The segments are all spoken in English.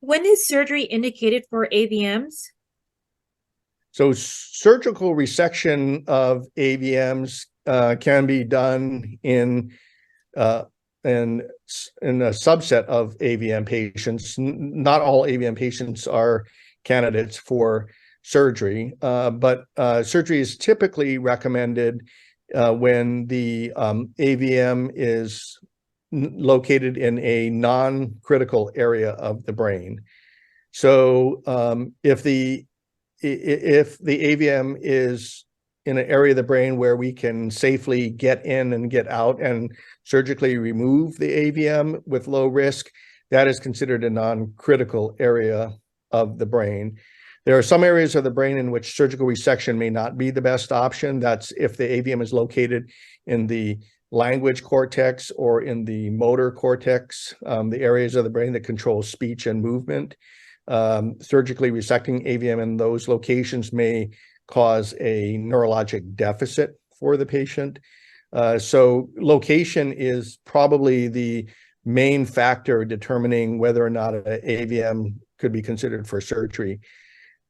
When is surgery indicated for AVMs? So surgical resection of AVMs can be done uh, in in a subset of AVM patients. Not all AVM patients are candidates for surgery, but surgery is typically recommended when the AVM is located in a non-critical area of the brain. So if the AVM is in an area of the brain where we can safely get in and get out and surgically remove the AVM with low risk, that is considered a non-critical area of the brain. There are some areas of the brain in which surgical resection may not be the best option. That's if the AVM is located in the language cortex or in the motor cortex, the areas of the brain that control speech and movement. Surgically resecting AVM in those locations may cause a neurologic deficit for the patient. So location is probably the main factor determining whether or not an AVM could be considered for surgery.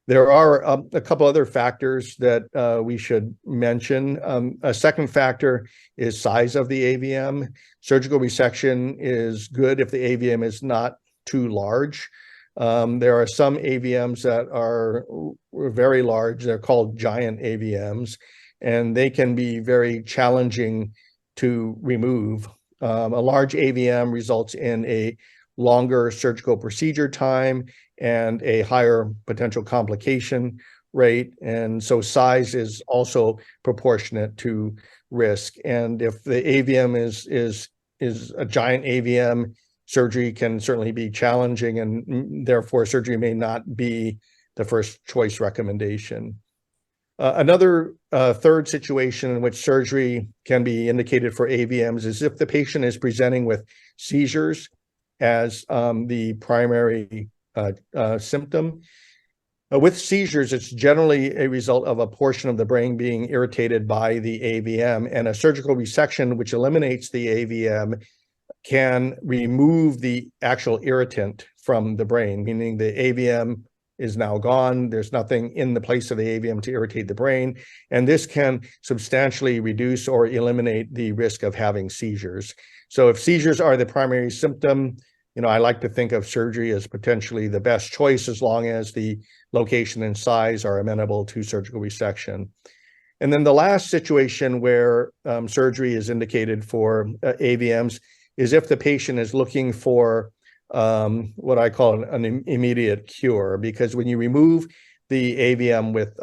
There are a couple other factors that we should mention. A second factor is size of the AVM. Surgical resection is good if the AVM is not too large. There are some AVMs that are very large. They're called giant AVMs, and they can be very challenging to remove. A large AVM results in a longer surgical procedure time and a higher potential complication rate. And so size is also proportionate to risk. And if the AVM is a giant AVM, surgery can certainly be challenging, and therefore surgery may not be the first choice recommendation. Another third situation in which surgery can be indicated for AVMs is if the patient is presenting with seizures as the primary symptom. With seizures, it's generally a result of a portion of the brain being irritated by the AVM, and a surgical resection which eliminates the AVM can remove the actual irritant from the brain, meaning the AVM is now gone. There's nothing in the place of the AVM to irritate the brain, and this can substantially reduce or eliminate the risk of having seizures. So if seizures are the primary symptom, I like to think of surgery as potentially the best choice as long as the location and size are amenable to surgical resection. And then the last situation where surgery is indicated for AVMs is if the patient is looking for what I call an immediate cure, because when you remove the AVM with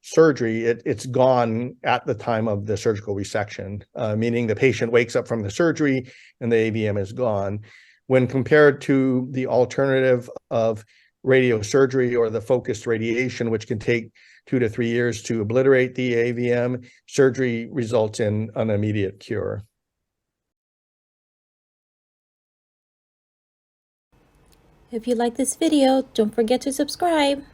surgery, it's gone at the time of the surgical resection, meaning the patient wakes up from the surgery and the AVM is gone. When compared to the alternative of radiosurgery or the focused radiation, which can take 2 to 3 years to obliterate the AVM, surgery results in an immediate cure. If you like this video, don't forget to subscribe.